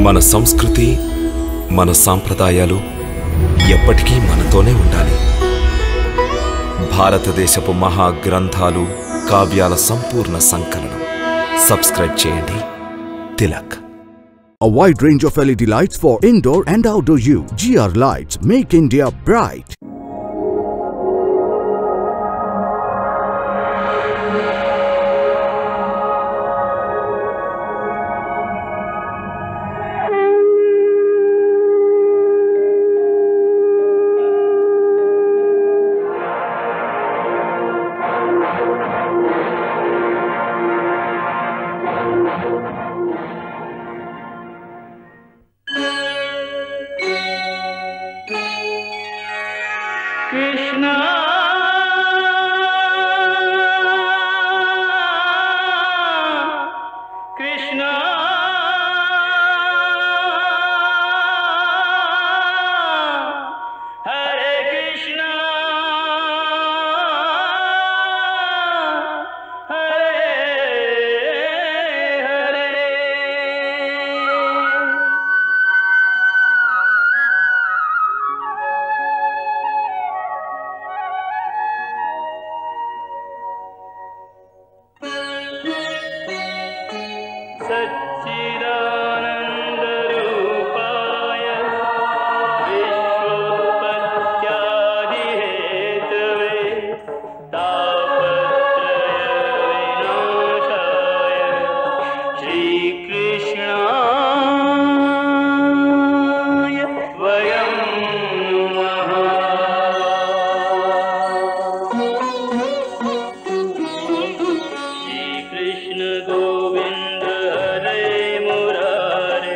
మన సంస్కృతి మన సాంప్రదాయాలు ఎప్పటికీ మనతోనే ఉండాలి. భారతదేశపు మహా గ్రంథాలు కావ్యాల సంపూర్ణ సంకలనం. సబ్స్క్రైబ్ చేయండి. Tilak. A wide range of LED lights for indoor and outdoor use. GR Lights make India bright. Krishna Krishna Hare Krishna Hare Hare Sachchidanand रूपाय विश्वोत्पत्त्यादि Hathaway तापत्रय विनाशाय श्री कृष्णाय वयं नमः। श्री कृष्ण गोविंद हरे मुरारे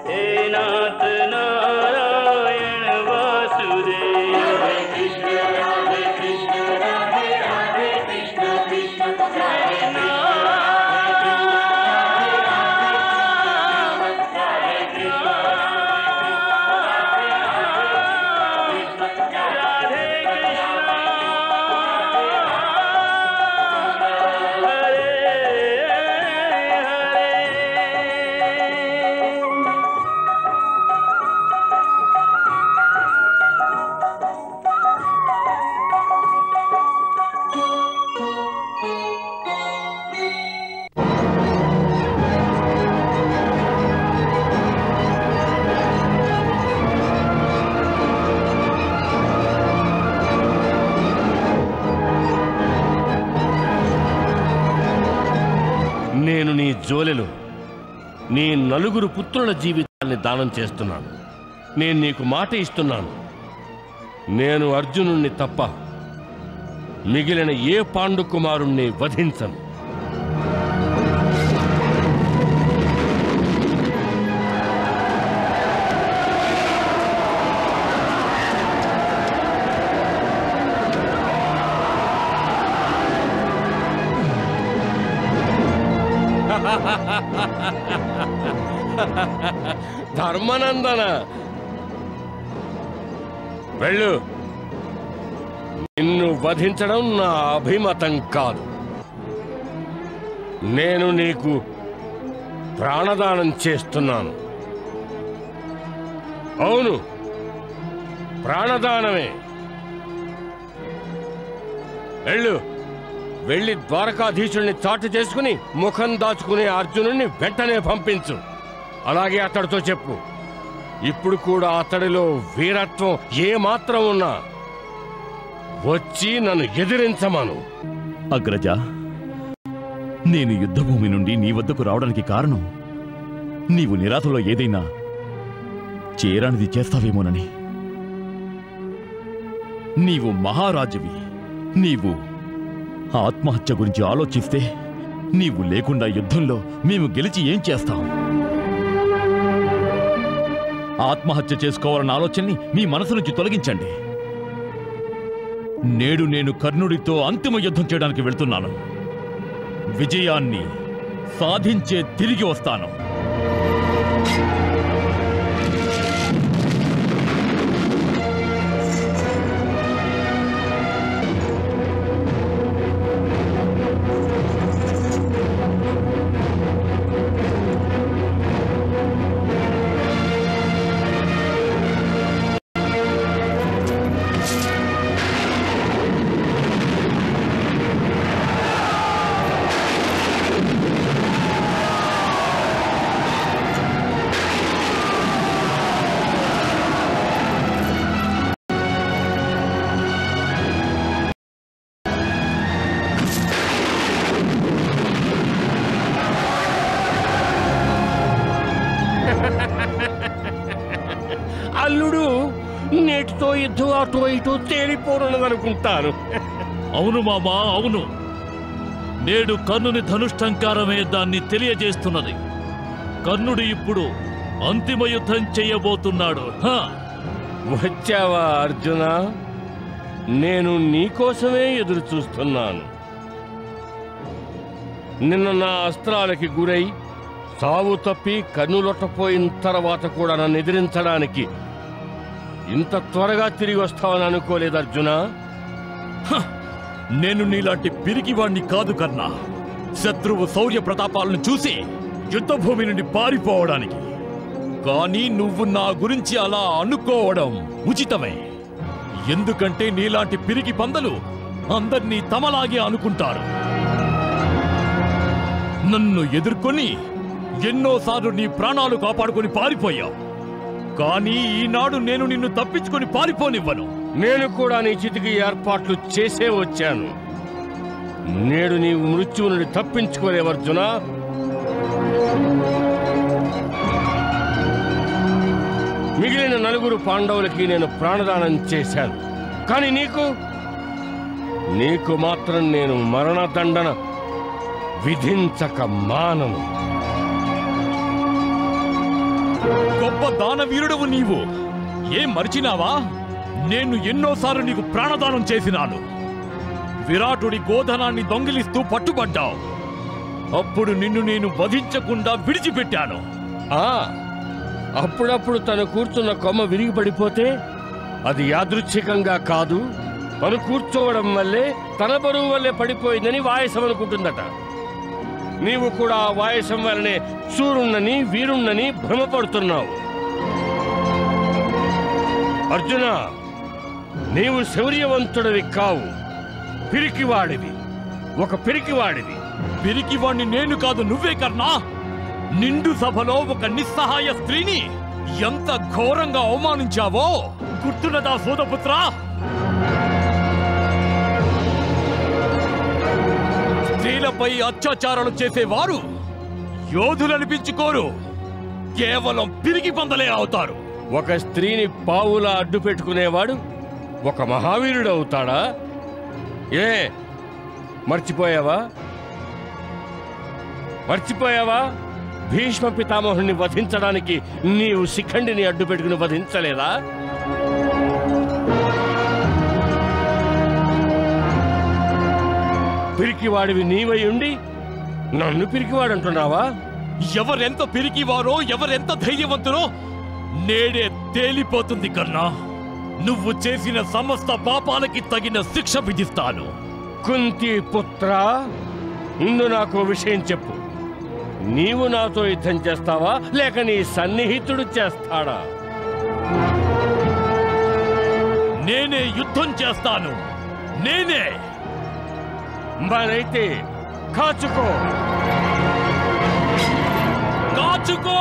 हे नाथ नारायण वासुदेव। हरे कृष्ण राधे राधे कृष्ण कृष्ण हरे నేను నీ జోలెలో నీ నలుగురు పుత్రుల జీవితాన్ని దానం చేస్తున్నాను. నేను నీకు మాట ఇస్తున్నాను, నేను అర్జునుణ్ణి తప్ప మిగిలిన ఏ పాండుకుమారుణ్ణి వధించను. ధర్మనందన, వెళ్ళు. నిన్ను వధించడం నా అభిమతం కాదు. నేను నీకు ప్రాణదానం చేస్తున్నాను. అవును, ప్రాణదానమే. వెళ్ళు. వెళ్ళి ద్వారకాధీశుల్ని చాటు చేసుకుని ముఖం దాచుకునే అర్జునుడిని వెంటనే పంపించు. అలాగే అతడితో చెప్పు, ఇప్పుడు కూడా అతడిలో వీరత్వం ఏమాత్రం ఉన్నా వచ్చి నన్ను ఎదిరించమను. అగ్రజ, నేను యుద్ధభూమి నుండి నీ వద్దకు రావడానికి కారణం నీవు నిరాశలో ఏదైనా చేరానిది చేస్తావేమోనని. నీవు మహారాజువి. నీవు ఆత్మహత్య గురించి ఆలోచిస్తే నీవు లేకుండా యుద్ధంలో మేము గెలిచి ఏం చేస్తాం? ఆత్మహత్య చేసుకోవాలన్న ఆలోచనని మీ మనసు నుంచి తొలగించండి. నేడు నేను కర్ణుడితో అంతిమ యుద్ధం చేయడానికి వెళ్తున్నాను. విజయాన్ని సాధించే తిరిగి వస్తాను. అల్లుడు నేటితో యుద్ధం అటో ఇటో తేలిపోనున్నదనుకుంటాను. అవును మామా, అవును. నేడు కర్ణుని ధనుష్టంకారమే దాన్ని తెలియజేస్తున్నది. కర్ణుడు ఇప్పుడు అంతిమ యుద్ధం చేయబోతున్నాడు. వచ్చావా అర్జున? నేను నీకోసమే ఎదురు చూస్తున్నాను. నిన్న నా అస్త్రాలకి గురై సావు తప్పి కన్నులొట్టపోయిన తర్వాత కూడా నన్ను ఎదిరించడానికి ఇంత త్వరగా తిరిగి వస్తావని అనుకోలేదు అర్జున. నేను నీలాంటి పిరికివాణ్ణి కాదు కర్ణ. శత్రువు శౌర్య ప్రతాపాలను చూసి యుద్ధభూమి నుండి పారిపోవడానికి. కానీ నువ్వు నా గురించి అలా అనుకోవడం ఉచితమే. ఎందుకంటే నీలాంటి పిరికి పందలు అందర్నీ తమలాగే అనుకుంటారు. నన్ను ఎదుర్కొని ఎన్నోసార్లు నీ ప్రాణాలు కాపాడుకొని పారిపోయావు. కానీ ఈనాడు నేను నిన్ను తప్పించుకొని పారిపోనివ్వను. నేను కూడా నీ చితికి ఏర్పాట్లు చేసే వచ్చాను. నేడు నీవు మృత్యువు నుండి తప్పించుకోలేవు అర్జున. మిగిలిన 4 పాండవులకి నేను ప్రాణదానం చేశాను. కానీ నీకు మాత్రం నేను మరణదండన విధించక మానను. గొప్ప దానవీరుడవు నీవు. ఏం మరిచినావా? నేను ఎన్నోసార్లు నీకు ప్రాణదానం చేసినాను. విరాటుడి గోధనాన్ని దొంగిలిస్తూ పట్టుబడ్డావు. అప్పుడు నిన్ను నేను వధించకుండా విడిచిపెట్టాను. అప్పుడప్పుడు తను కూర్చున్న కొమ్మ విరిగి పడిపోతే అది యాదృచ్ఛికంగా కాదు, తను కూర్చోవడం వల్లే తన బరువు వల్లే పడిపోయిందని వాయసం అనుకుంటుందట. నీవు కూడా ఆ వాయసం వల్లనే శూరుణ్ణని వీరుణ్ణని భ్రమపడుతున్నావు. అర్జున, నీవు శౌర్యవంతుడివి కావు, పిరికివాడివి. ఒక పిరికివాడివి. పిరికివాణ్ణి నేను కాదు, నువ్వే కర్ణా. నిండు సభలో ఒక నిస్సహాయ స్త్రీని ఎంత ఘోరంగా అవమానించావో గుర్తున్నదా సోదపుత్ర? స్త్రీలపై అత్యాచారాలు చేసేవారు యోధులనిపించుకోరు, కేవలం పిరికి పందలే అవుతారు. ఒక స్త్రీని పావులా అడ్డు పెట్టుకునేవాడు ఒక మహావీరుడు అవుతాడా? మర్చిపోయావా? భీష్మ పితామహుని వధించడానికి నీవు శిఖండిని అడ్డు పెట్టుకుని వధించలేదా? పిరికివాడివి నీవై ఉండి నన్ను పిరికివాడంటున్నావా? ఎవరెంత పిరికివారో, ఎవరెంత ధైర్యవంతురో నేడే తేలిపోతుంది కర్ణా. నువ్వు చేసిన సమస్త పాపాలకి తగిన శిక్ష విధిస్తాను. కుంతి పుత్ర, ముందు నాకు విషయం చెప్పు. నీవు నాతో యుద్ధం చేస్తావా, లేక నీ సన్నిహితుడు చేస్తాడా? నేనే యుద్ధం చేస్తాను. నేనే. మరైతే కాచుకో. కాచుకో.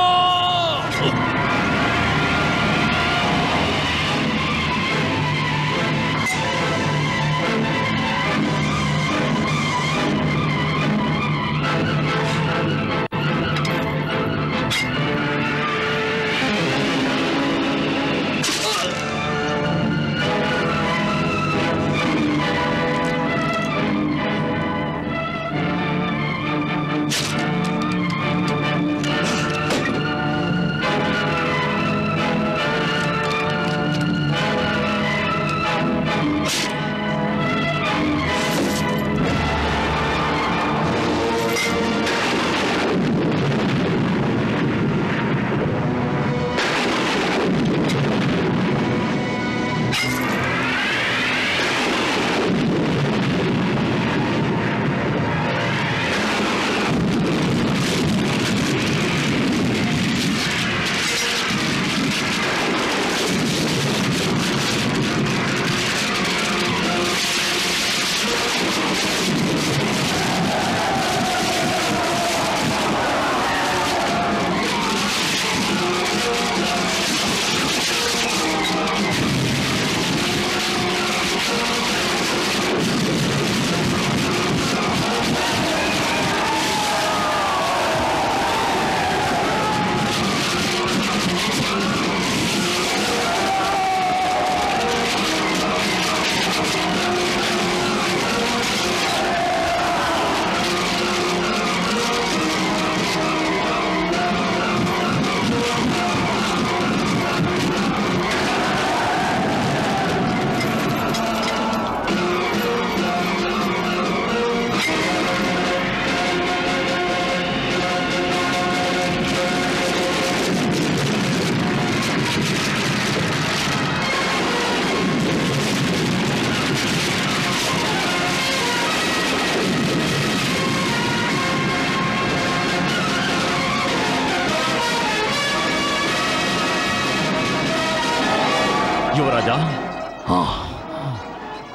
యువరాజా,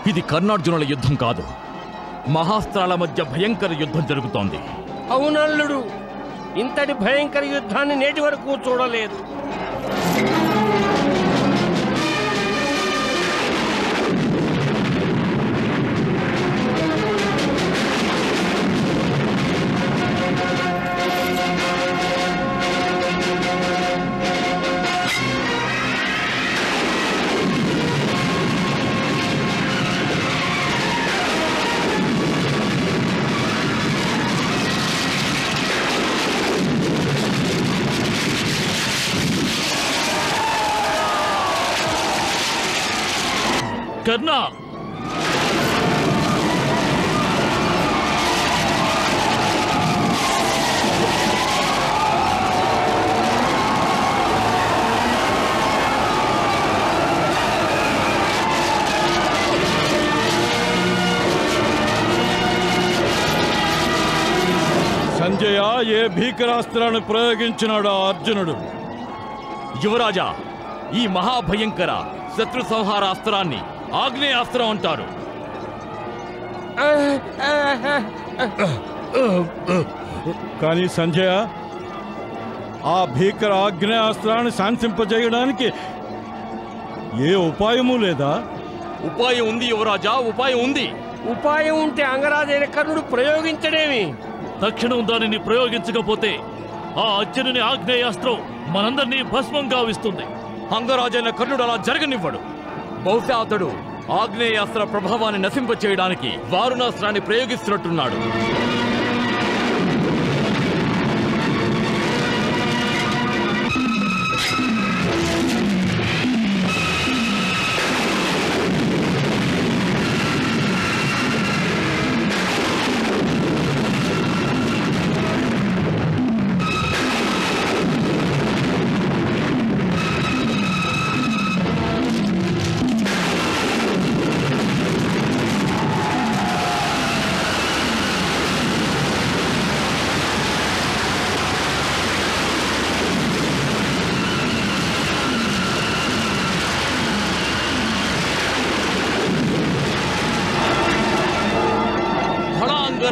ఇది కర్ణార్జునుల యుద్ధం కాదు, మహాస్త్రాల మధ్య భయంకర యుద్ధం జరుగుతోంది. అవునల్లుడు, ఇంతటి భయంకర యుద్ధాన్ని నేటి వరకు చూడలేదు. కర్ణ, సంజయ, ఏ భీకరాస్త్రాన్ని ప్రయోగించినాడు అర్జునుడు? యువరాజా, ఈ మహాభయంకర శత్రు సంహార అస్త్రాన్ని ఆగ్నేయాస్త్రం అంటారు. కానీ సంజయ, ఆ భీకర ఆగ్నేయాస్త్రాన్ని శాంతింపజేయడానికి ఏ ఉపాయము లేదా? ఉపాయం ఉంది యువరాజా, ఉపాయం ఉంది. ఉపాయం ఉంటే అంగరాజైన కర్ణుడు ప్రయోగించడేమి? తక్షణం దానిని ప్రయోగించకపోతే ఆ అర్జునుని ఆగ్నేయాస్త్రం మనందరినీ భస్మం గావిస్తుంది. అంగరాజైన కర్ణుడు అలా జరగనివ్వడు. బహుశా అతడు ఆగ్నేయాస్త్ర ప్రభావాన్ని నశింపచేయడానికి వారుణాస్త్రాన్ని ప్రయోగిస్తున్నట్టున్నాడు.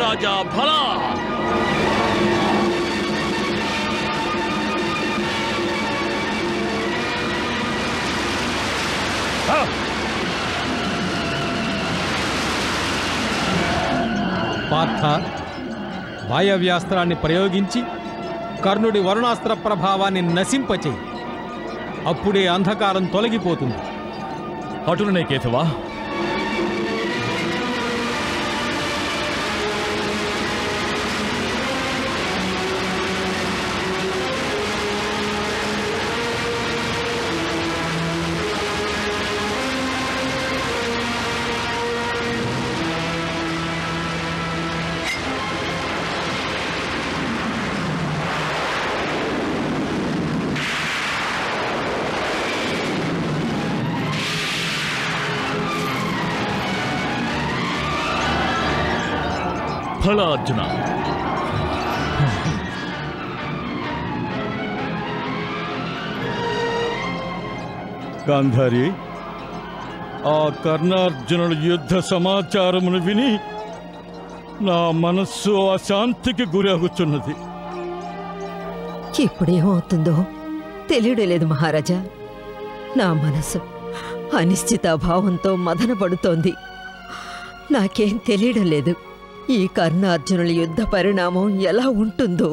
రాజా భలా! పార్థ, వాయవ్యాస్త్రాన్ని ప్రయోగించి కర్ణుడి వరుణాస్త్ర ప్రభావాన్ని నశింపచేయి. అప్పుడే అంధకారం తొలగిపోతుంది. అటులనే కేశవా. ఫల అర్జున, గాంధారి, ఆ కర్ణార్జునుల యుద్ధ సమాచారమును విని నా మనస్సు అశాంతికి గురవుతున్నది. ఇప్పుడేమవుతుందో తెలియలేదు మహారాజా. నా మనసు అనిశ్చితాభావంతో మదనపడుతోంది. నాకేం తెలియడం లేదు ఈ కర్ణార్జునుల యుద్ధ పరిణామం ఎలా ఉంటుందో.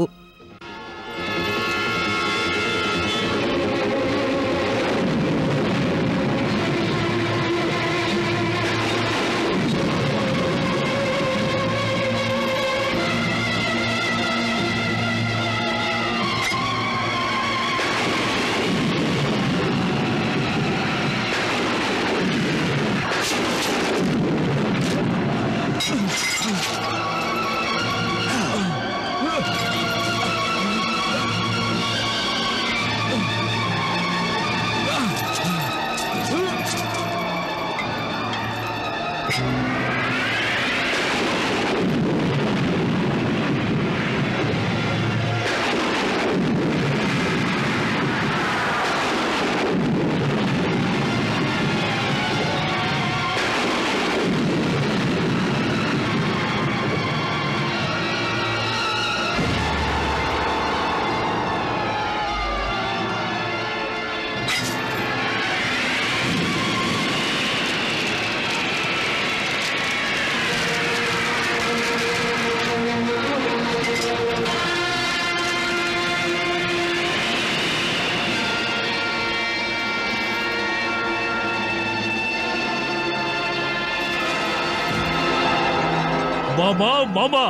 మామా మామా,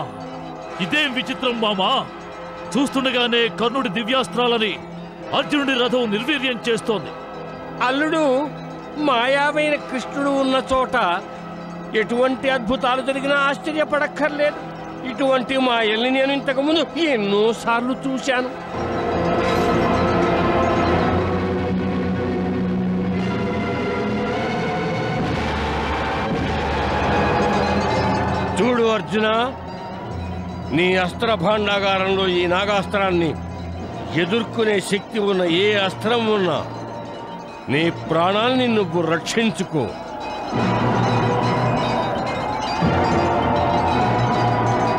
ఇదేం విచిత్రం మామా! చూస్తుండగానే కర్ణుడి దివ్యాస్త్రాలని అర్జునుడి రథం నిర్వీర్యం చేస్తోంది. అల్లుడు, మాయామైన కృష్ణుడు ఉన్న చోట ఎటువంటి అద్భుతాలు జరిగినా ఆశ్చర్యపడక్కర్లేదు. ఇటువంటి మాయల్ని నేను ఇంతకుముందు ఎన్నోసార్లు చూశాను. చూడు అర్జున, నీ అస్త్ర భాండాగారంలో ఈ నాగాస్త్రాన్ని ఎదుర్కొనే శక్తి ఉన్న ఏ అస్త్రం ఉన్నా నీ ప్రాణాల్ని నువ్వు రక్షించుకో.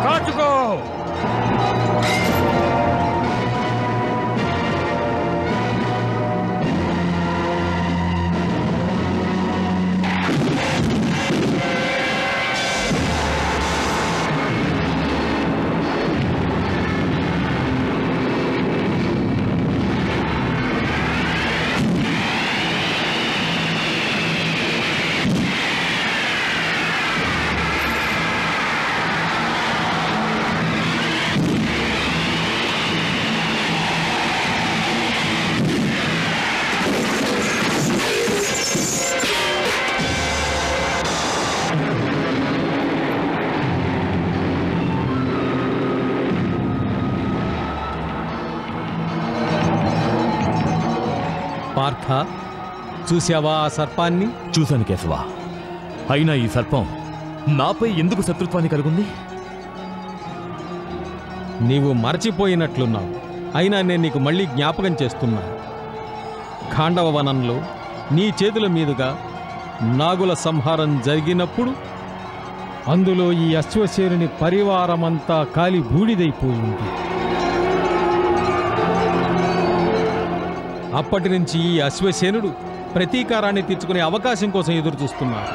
కాచుకో. పార్థ, చూశావా ఆ సర్పాన్ని? చూశాను కేశవ. అయినా ఈ సర్పం నాపై ఎందుకు శత్రుత్వాన్ని కలుగుంది? నీవు మరచిపోయినట్లున్నావు. అయినా నేను నీకు మళ్ళీ జ్ఞాపకం చేస్తున్నాను. ఖాండవ వనంలో నీ చేతుల మీదుగా నాగుల సంహారం జరిగినప్పుడు అందులో ఈ అశ్వశేరుని పరివారమంతా కాలి బూడిదైపోయింది. అప్పటి నుంచి ఈ అశ్వసేనుడు ప్రతీకారాన్ని తీర్చుకునే అవకాశం కోసం ఎదురు చూస్తున్నాడు.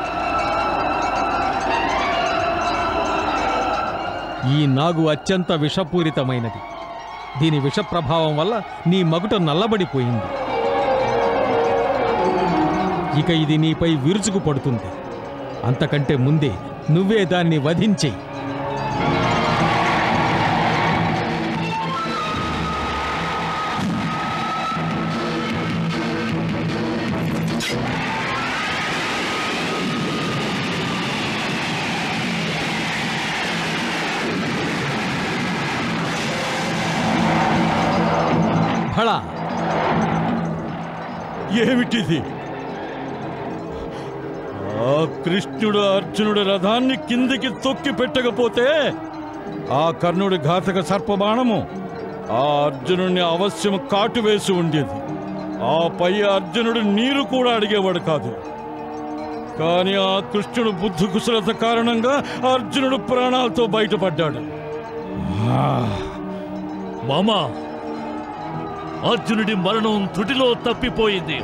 ఈ నాగు అత్యంత విషపూరితమైనది. దీని విష ప్రభావం వల్ల నీ మగుట నల్లబడిపోయింది. ఇక ఇది నీపై విరుచుకు పడుతుంది. అంతకంటే ముందే నువ్వే దాన్ని వధించేయి. భళా, ఏమిటిది? ఆ కృష్ణుడు అర్జునుడి రథాన్ని కిందికి తొక్కి పెట్టకపోతే ఆ కర్ణుడి ఘాతక సర్పబాణము ఆ అర్జునుడిని అవశ్యం కాటువేసి ఉండేది. ఆ పై అర్జునుడు నీరు కూడా అడిగేవాడు కాదు. కానీ ఆ కృష్ణుడు బుద్ధి కుశలత కారణంగా అర్జునుడు ప్రాణాలతో బయటపడ్డాడు. మామా, అర్జునుడి మరణం త్రుటిలో తప్పిపోయింది.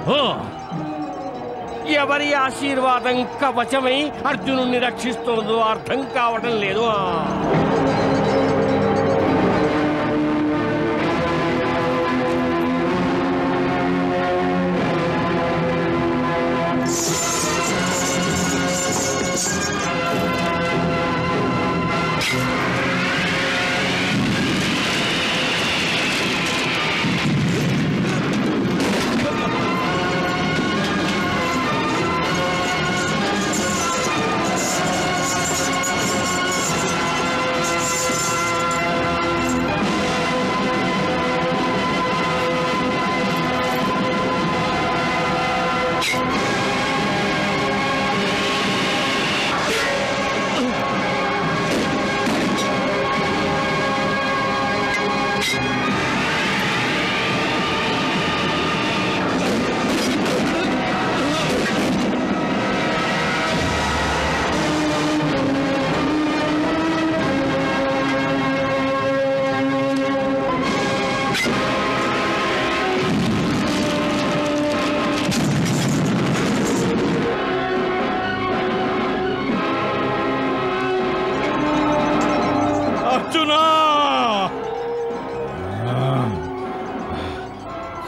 ఎవరి ఆశీర్వాదం కవచమై అర్జునుడిని రక్షిస్తున్నదో అర్థం కావడం లేదు.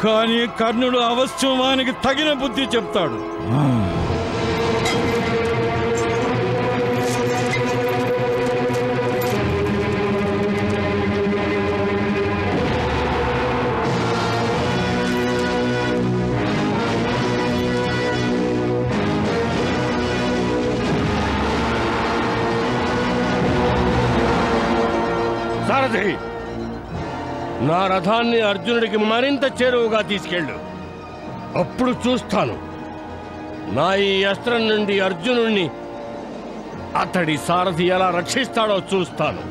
కానీ కర్ణుడు అవశ్యం వానికి తగిన బుద్ధి చెప్తాడు. సారథి, నా రథాన్ని అర్జునుడికి మరింత చేరువుగా తీసుకెళ్ళు. అప్పుడు చూస్తాను నా ఈ అస్త్రం నుండి అర్జునుడిని అతడి సారథి ఎలా రక్షిస్తాడో చూస్తాను.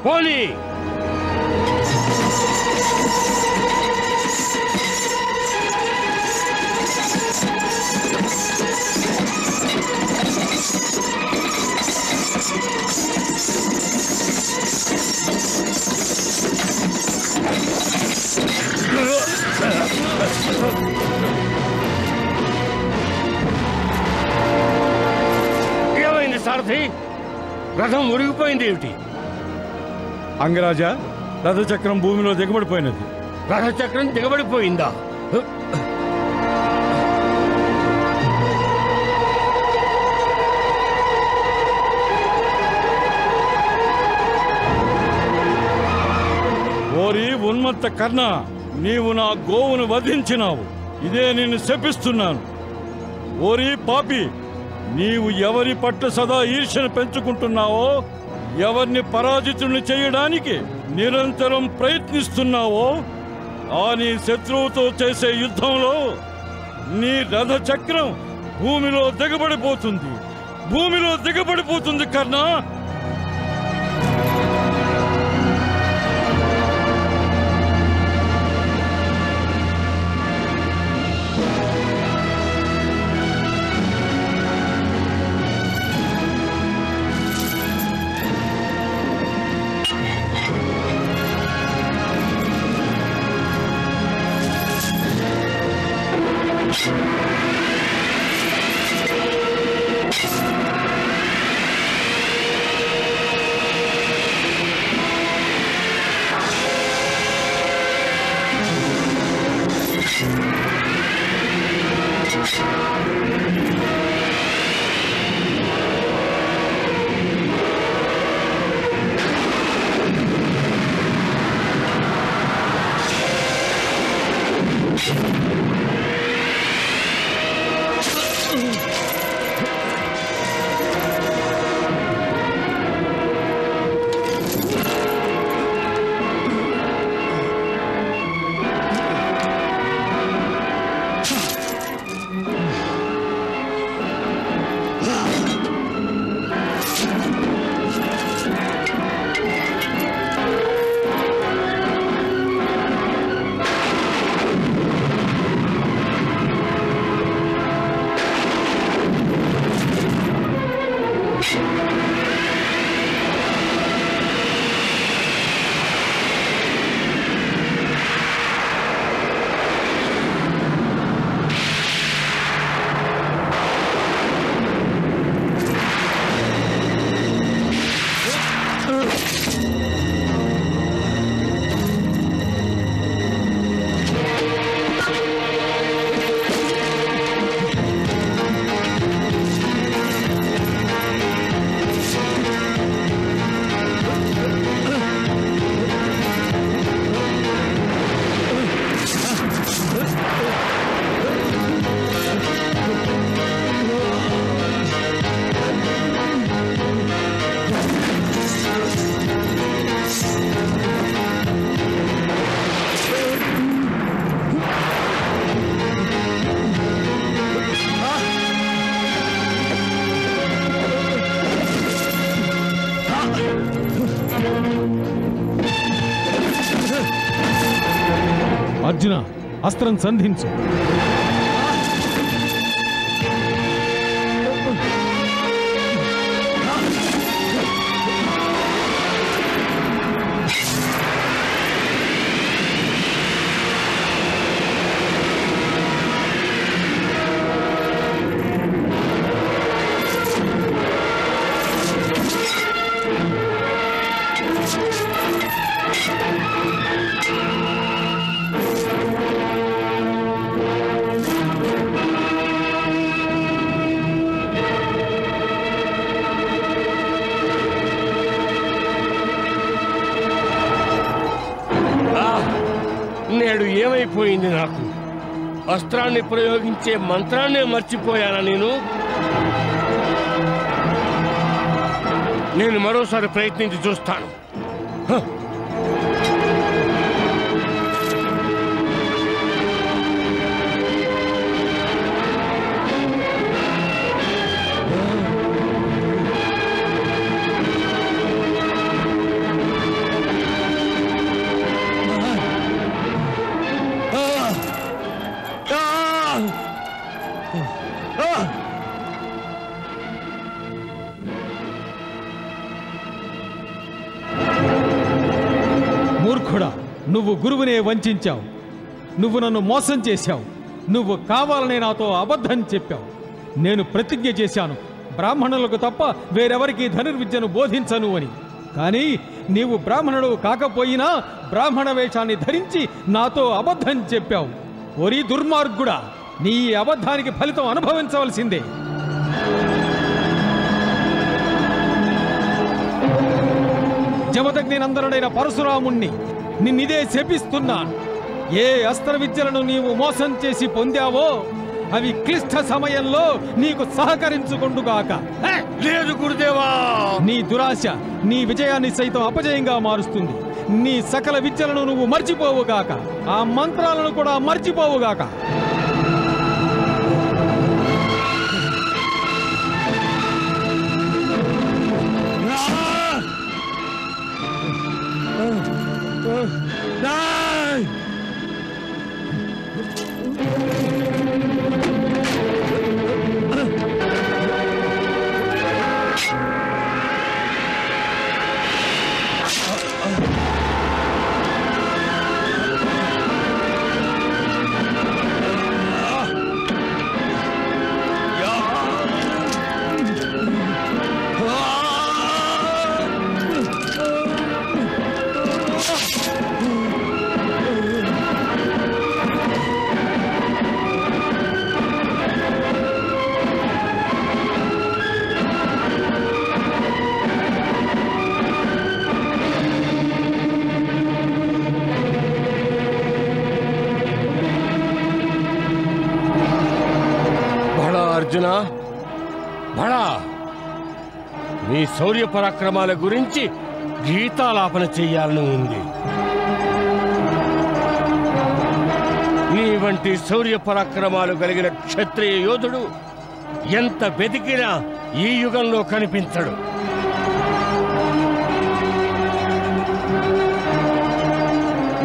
పోనీ ఏమైంది సారథి? రథం మురిగిపోయింది ఏమిటి? అంగరాజా, రథచక్రం భూమిలో దిగబడిపోయినది. రథచక్రం దిగబడిపోయిందా? ఓరి ఉన్మత్త కర్ణ, నీవు నా గోవును వధించినావు. ఇదే నిన్ను శపిస్తున్నాను. ఓరి పాపి, నీవు ఎవరి పట్ల సదా ఈర్ష్యను పెంచుకుంటున్నావో, ఎవరిని పరాజితుల్ని చేయడానికి నిరంతరం ప్రయత్నిస్తున్నావో, ఆ నీ శత్రువుతో చేసే యుద్ధంలో నీ రథ చక్రం భూమిలో దిగబడిపోతుంది. భూమిలో దిగబడిపోతుంది కర్ణ. అర్జున, అస్త్రం సంధించు. నేడు ఏమైపోయింది నాకు? అస్త్రాన్ని ప్రయోగించే మంత్రాన్నే మర్చిపోయానా నేను? నేను మరోసారి ప్రయత్నించి చూస్తాను. మూర్ఖుడా, నువ్వు గురువునే వంచావు. నువ్వు నన్ను మోసం చేశావు. నువ్వు కావాలనే నాతో అబద్ధం చెప్పావు. నేను ప్రతిజ్ఞ చేశాను, బ్రాహ్మణులకు తప్ప వేరెవరికి ధనుర్విద్యను బోధించను అని. కానీ నీవు బ్రాహ్మణుడు కాకపోయినా బ్రాహ్మణ వేషాన్ని ధరించి నాతో అబద్ధం చెప్పావు. ఒరి దుర్మార్గుడా, నీ ఈ అబద్ధానికి ఫలితం అనుభవించవలసిందే. జమదగ్నినందనుడైన పరశురాముణ్ణి నిన్నిదే శపిస్తున్నాను. ఏ అస్త్ర విద్యలను నీవు మోసం చేసి పొందావో అవి క్లిష్ట సమయంలో నీకు సహకరించుకొండుగాక. లేదు గురుదేవా. నీ దురాశ నీ విజయాన్ని సైతం అపజయంగా మారుస్తుంది. నీ సకల విద్యలను నువ్వు మర్చిపోవుగాక. ఆ మంత్రాలను కూడా మర్చిపోవుగాక. అర్జున, బడా, నీ శౌర్య పరాక్రమాల గురించి గీతాలాపన చెయ్యాలని ఉంది. నీ వంటి శౌర్య పరాక్రమాలు కలిగిన క్షత్రియ యోధుడు ఎంత వెతికినా ఈ యుగంలో కనిపించడు.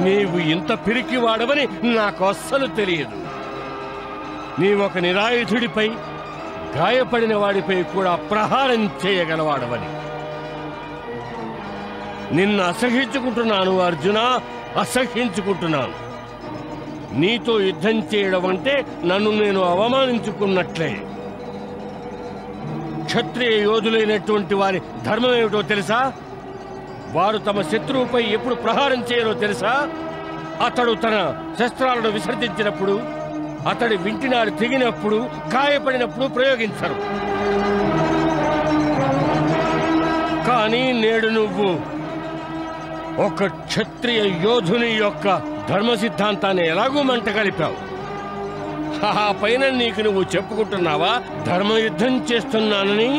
నీవు ఇంత పిరికివాడవని నాకు అస్సలు తెలియదు. నీవొక నిరాయుధుడిపై, గాయపడిన వాడిపై కూడా ప్రహారం చేయగలవాడవని. నిన్ను అసహ్యించుకుంటున్నాను అర్జున, అసహ్యించుకుంటున్నాను. నీతో యుద్ధం చేయడం అంటే నన్ను నేను అవమానించుకున్నట్లే. క్షత్రియ యోధులైనటువంటి వారి ధర్మం ఏమిటో తెలుసా? వారు తమ శత్రువుపై ఎప్పుడు ప్రహారం చేయరో తెలుసా? అతడు తన శస్త్రాలను విసర్జించినప్పుడు, అతడి వింటినారు తెగినప్పుడు, గాయపడినప్పుడు ప్రయోగించరు. కానీ నేడు నువ్వు ఒక క్షత్రియ యోధుని యొక్క ధర్మ సిద్ధాంతాన్ని ఎలాగూ మంట కలిపావు. ఆ పైన నీకు నువ్వు చెప్పుకుంటున్నావా ధర్మయుద్ధం చేస్తున్నానని?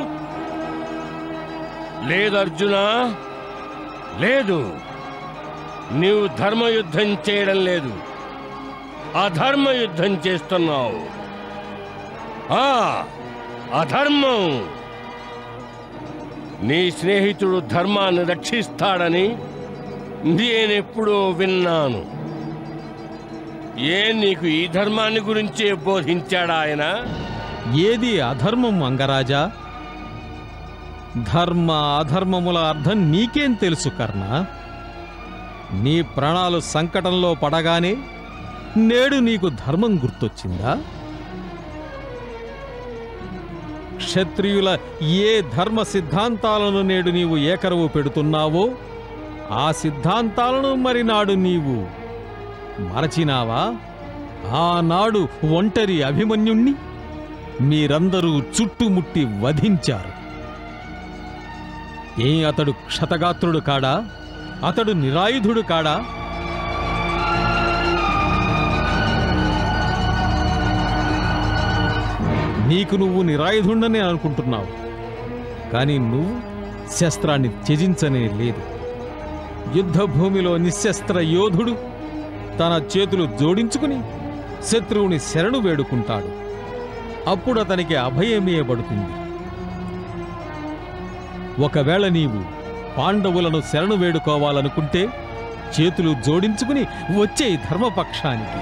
లేదు అర్జున, లేదు. నీవు ధర్మయుద్ధం చేయడం లేదు, అధర్మ యుద్ధం చేస్తున్నావు. అధర్మం. నీ స్నేహితుడు ధర్మాన్ని రక్షిస్తాడని నేనెప్పుడో విన్నాను. నీకు ఈ ధర్మాన్ని గురించే బోధించాడా ఆయన? ఏది అధర్మం అంగరాజా? ధర్మ అధర్మముల అర్థం నీకేం తెలుసు కర్ణ? నీ ప్రాణాలు సంకటంలో పడగానే నేడు నీకు ధర్మం గుర్తొచ్చిందా? క్షత్రియుల ఏ ధర్మ సిద్ధాంతాలను నేడు నీవు ఏకరువు పెడుతున్నావో ఆ సిద్ధాంతాలను మరి నాడు నీవు మరచినావా? ఆనాడు ఒంటరి అభిమన్యుణ్ణి మీరందరూ చుట్టుముట్టి వధించారు. అతడు క్షతగాత్రుడు కాడా? అతడు నిరాయుధుడు కాడా? నీకు నువ్వు నిరాయుధుండని అనుకుంటున్నావు, కానీ నువ్వు శస్త్రాన్ని త్యజించనే లేదు. యుద్ధభూమిలో నిశ్శస్త్ర యోధుడు తన చేతులు జోడించుకుని శత్రువుని శరణు వేడుకుంటాడు. అప్పుడు అతనికి అభయమేయబడుతుంది. ఒకవేళ నీవు పాండవులను శరణు వేడుకోవాలనుకుంటే చేతులు జోడించుకుని వచ్చే ధర్మపక్షానికి.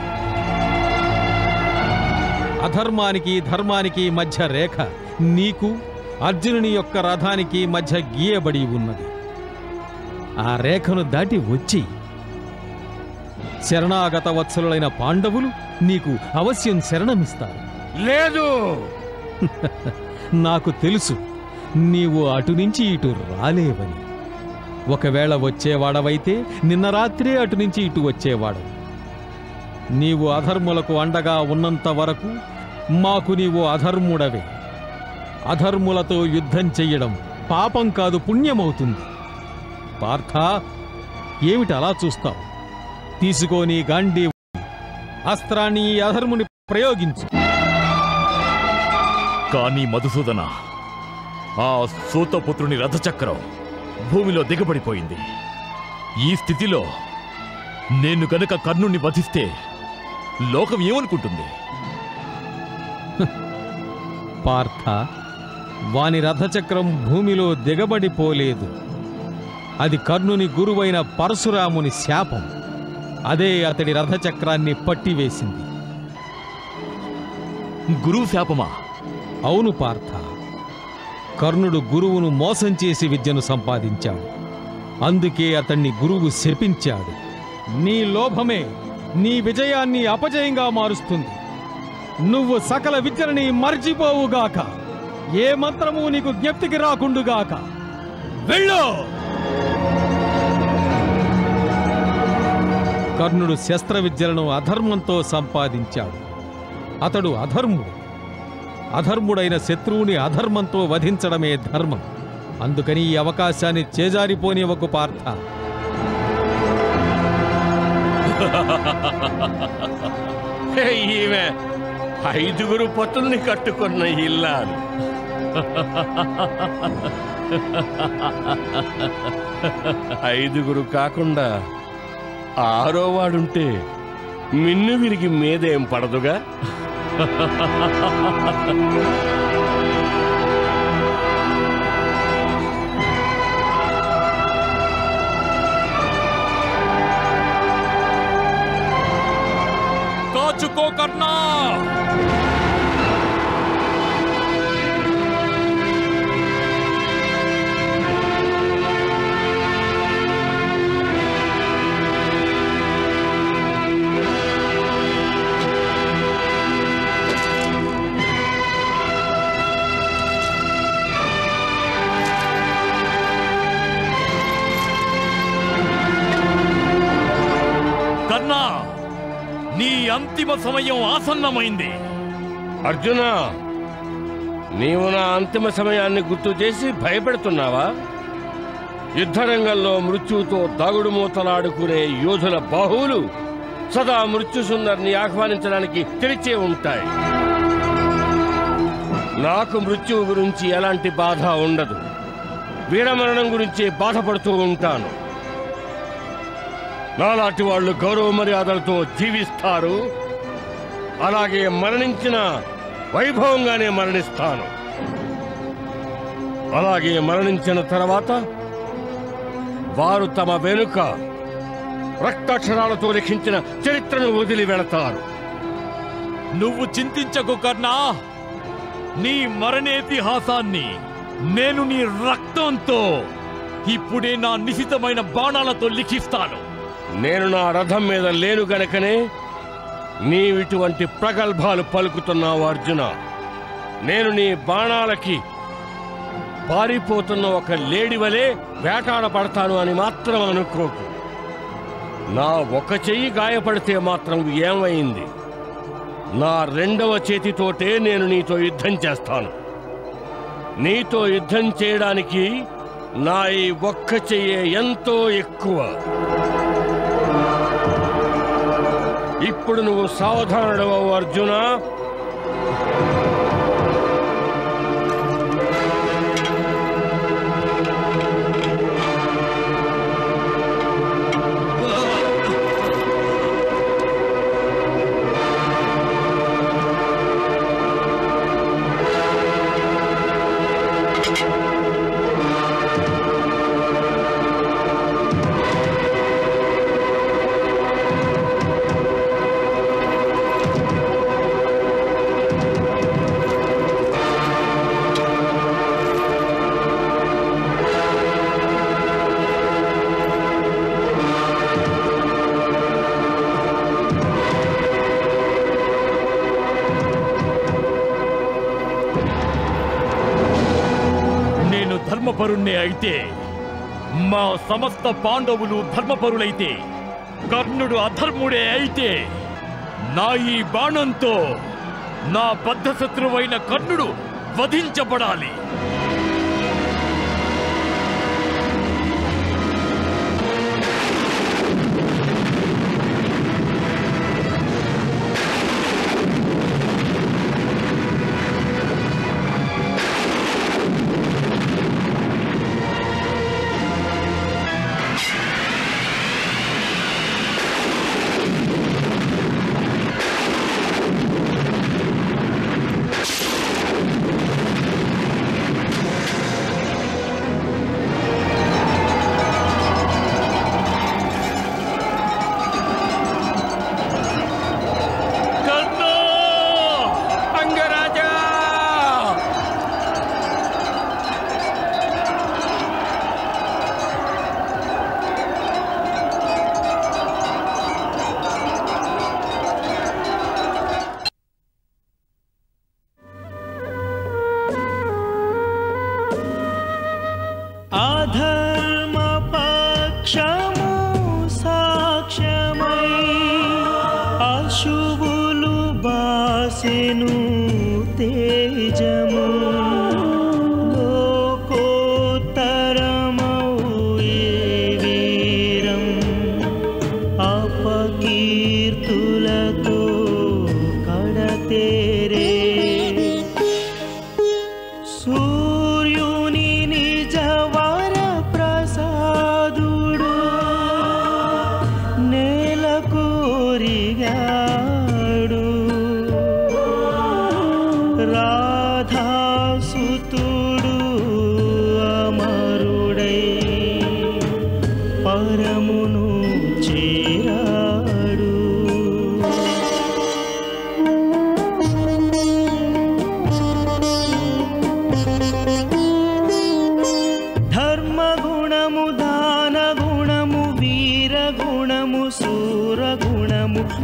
అధర్మానికి ధర్మానికి మధ్య రేఖ నీకు అర్జునుని యొక్క రథానికి మధ్య గీయబడి ఉన్నది. ఆ రేఖను దాటి వచ్చి శరణాగత వత్సలులైన పాండవులు నీకు అవశ్యం శరణమిస్తారు. లేదు. నాకు తెలుసు నీవు అటు నుంచి ఇటు రాలేవని. ఒకవేళ వచ్చేవాడవైతే నిన్న రాత్రే అటు నుంచి ఇటు వచ్చేవాడు. నీవు అధర్ములకు అండగా ఉన్నంత వరకు మాకు నీవు అధర్ముడవే. అధర్ములతో యుద్ధం చెయ్యడం పాపం కాదు, పుణ్యమవుతుంది. పార్థ, ఏమిటి అలా చూస్తావు? తీసుకో నీ గాంధీ అస్త్రాన్ని ఈ అధర్ముని ప్రయోగించు. కానీ మధుసూదన, ఆ సూతపుత్రుని రథచక్రం భూమిలో దిగబడిపోయింది. ఈ స్థితిలో నేను గనుక కర్ణుణ్ణి వధిస్తే లోకం ఏమనుకుంటుంది? పార్థ, వాని రథచక్రం భూమిలో దిగబడిపోలేదు. అది కర్ణుని గురువైన పరశురాముని శాపం. అదే అతడి రథచక్రాన్ని పట్టివేసింది. గురువు శాపమా? అవును పార్థ. కర్ణుడు గురువును మోసం చేసి విద్యను సంపాదించాడు. అందుకే అతన్ని గురువు శపించాడు. నీ లోభమే నీ విజయాన్ని అపజయంగా మారుస్తుంది. నువ్వు సకల విద్యలని మర్చిపోవుగాక. ఏ మంత్రము నీకు జ్ఞప్తికి రాకుండుగాక. వెళ్ళు. కర్ణుడు శస్త్ర విద్యలను అధర్మంతో సంపాదించాడు. అతడు అధర్ముడు. అధర్ముడైన శత్రువుని అధర్మంతో వధించడమే ధర్మం. అందుకని ఈ అవకాశాన్ని చేజారిపోనివ్వకు పార్థ. ఈమె 5 పతుల్ని కట్టుకున్న ఇల్లాలు. ఐదుగురు కాకుండా 6వ వాడుంటే మిన్ను విరిగి మీదేం పడదుగా. కాచుకో కర్ణా! కర్ణా, నీ అంతిమ సమయం ఆసన్నమైంది. అర్జున, నీవు నా అంతిమ సమయాన్ని గుర్తు చేసి భయపెడుతున్నావా? యుద్ధరంగంలో మృత్యువుతో దాగుడు మూతలాడుకునే యోధుల బాహువులు సదా మృత్యుసుందరిని ఆహ్వానించడానికి తెరిచే ఉంటాయి. నాకు మృత్యువు గురించి ఎలాంటి బాధ ఉండదు. వీరమరణం గురించి బాధపడుతూ ఉంటాను. నాలాంటి వాళ్ళు గౌరవ మర్యాదలతో జీవిస్తారు. అలాగే మరణించిన వైభవంగానే మరణిస్తాను. అలాగే మరణించిన తర్వాత వారు తమ వెనుక రక్తాక్షరాలతో లిఖించిన చరిత్రను వదిలి వెళతారు. నువ్వు చింతించకు కర్ణా. నీ మరణేతిహాసాన్ని నేను నీ రక్తంతో ఇప్పుడే నా నిశితమైన బాణాలతో లిఖిస్తాను. నేను నా రథం మీద లేను గనకనే నీవిటువంటి ప్రగల్భాలు పలుకుతున్నావు అర్జున. నేను నీ బాణాలకి పారిపోతున్న ఒక లేడి వలె వేటాడపడతాను అని మాత్రం అనుకోకు. నా ఒక చెయ్యి గాయపడితే మాత్రం ఏమైంది? నా 2వ చేతితోటే నేను నీతో యుద్ధం చేస్తాను. నీతో యుద్ధం చేయడానికి నా ఈ ఒక్క చెయ్యే ఎంతో ఎక్కువ. ఇప్పుడు నువ్వు సావధానుడవు అర్జున. ధర్మపరుణ్ణే అయితే, మా సమస్త పాండవులు ధర్మపరులైతే, కర్ణుడు అధర్ముడే అయితే, నా ఈ బాణంతో నా బద్ధ శత్రువైన కర్ణుడు వధించబడాలి.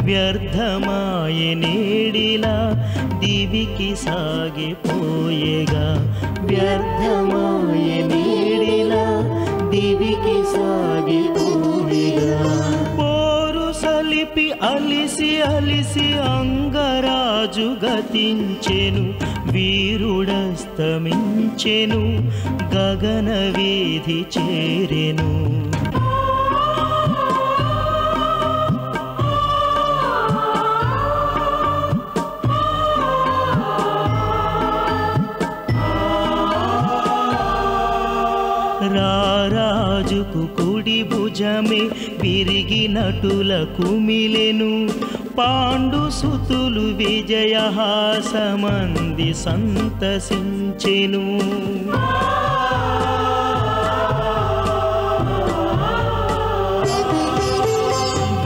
వ్యర్థమాయే నేడిలా దివికి సాగిపోయేగా, వ్యర్థమాయే నేడిలా దివికి సాగిపోయేగా. పోరు సలిపి అలిసి అలిసి అంగరాజు గతించెను, వీరుడస్తమించెను, గగన వీధి చేరెను. రారాజుకు కుడి భుజమే విరిగినటుల కుమిలెను, పాండు సుతులు విజయహాసమంది సంతసించెను.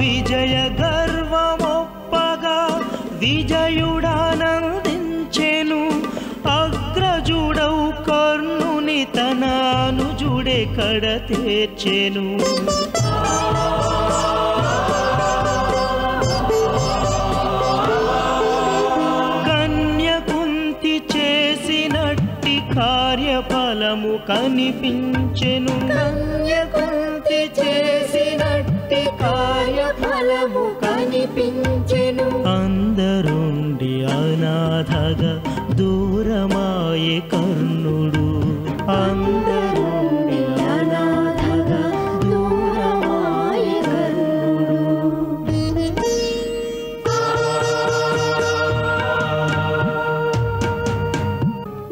విజయ గర్వమొప్పగా విజయుడానందించెను, అగ్రజుడవు కర్ణుని తన అనుజుడే కడ తీర్చెను. కన్యకుంతి చేసినట్టి కార్యఫలము కనిపించెను, కన్యకుంతి చేసినట్టి కార్యఫలము కనిపించెను. అందరుండి అనాథగా దూరమాయే కర్ణుడు, అందరుండి అనాథగా దూరమాయే కర్ణుడు.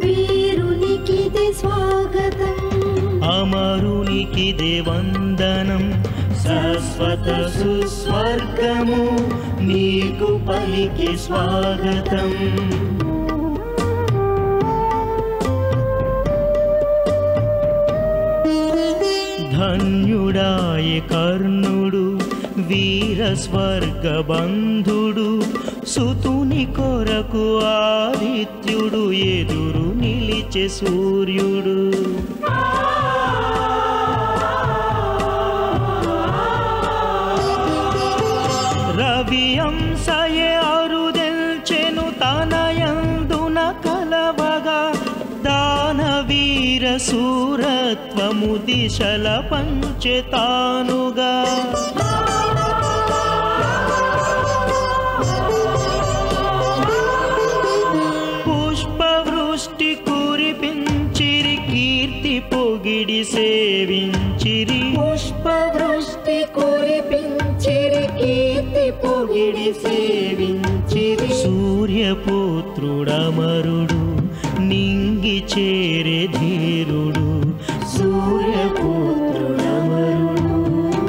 వీరునికిదే స్వాగతం, అమరునికిదే వందనం, శాశ్వత సుస్వర్గము నీకు పలికి స్వాగతం. ధన్యుడాయ కర్ణుడు వీర స్వర్గ బంధుడు, సుతుని కొరకు ఆదిత్యుడు ఎదురు నిలిచే సూర్యుడు. రవి అంశయే అరుదెల్చెను తనయందున కలవగా, దానవీర సూరత్వము దిశల పంచెతానుగా పుష్పవృష్టి కురిపించిరి కీర్తి పొగిడి సేవించిరి పుష్పవృష్టి కురిపించిరి కీర్తి పొగిడి సేవించిరి సూర్యపుత్రుడమరుడు నింగి చేరే ధీరుడు సూర్యపుత్రుడమరుడు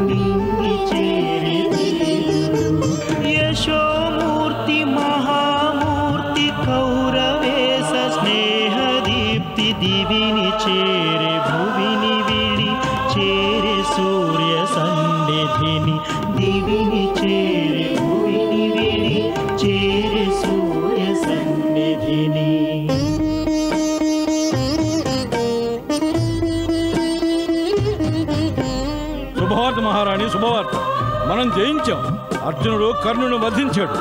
నింగి చేరే ధీరుడు యశోమూర్తి మహామూర్తి కౌరవేశ స్నేహదీప్తి దివిని చేరే భువిని విడి చేరే సూర్య సన్నిధిని దివిని చేరే భువిని విడి చేరే సూర్య సన్నిధిని శుభవార్త మహారాణి, శుభవార్త. మనం జయించాం. అర్జునుడు కర్ణుని వధించాడు.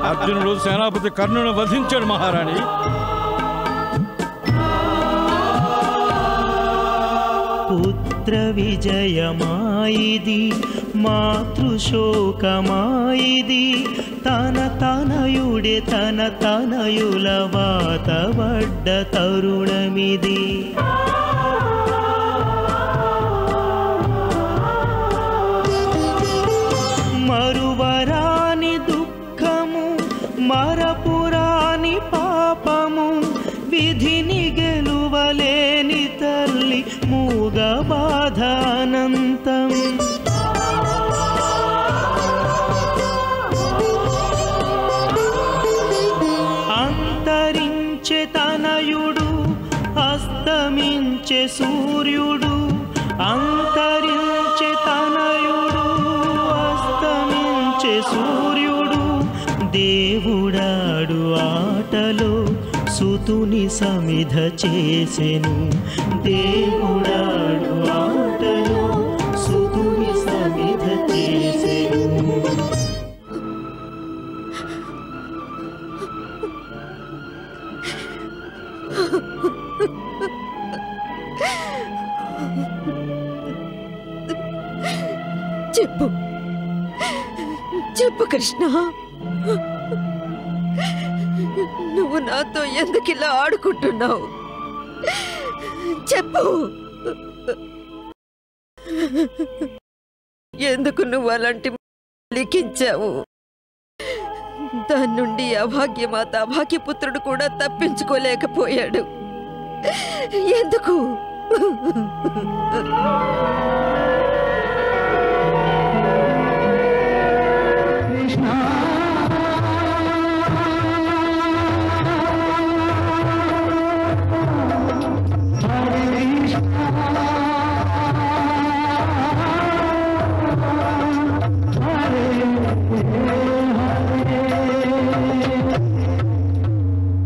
అర్జునుడు సేనాపతి కర్ణుని వధించాడు మహారాణి. పుత్ర విజయమాయిది మాతృశోకమాయిది తన తనయుడే తన తనయుల వాతబడ్డ తరుణమిది మరువరాని దుఃఖము మరపురాని పాపము విధిని గెలువలేని తల్లి మూగ బాధ అనంతం అంతరించే తనయుడు అస్తమించే సూర్యుడు అంతరించే తనయుడు అస్తమించే సూర్యుడు దేవుడాడు ఆటలో సుతుని సమిధ చేసెను దేవుడాడు ఆటలో సుతుని సమిధ చేసెను చెప్పు చెప్పు కృష్ణ, నువ్వు నాతో ఎందుకు ఇలా ఆడుకుంటున్నావు? చెప్పు, ఎందుకు నువ్వు అలాంటి లిఖించావు? దాని నుండి అభాగ్యమాత అభాగ్యపుత్రుడు కూడా తప్పించుకోలేకపోయాడు. ఎందుకు?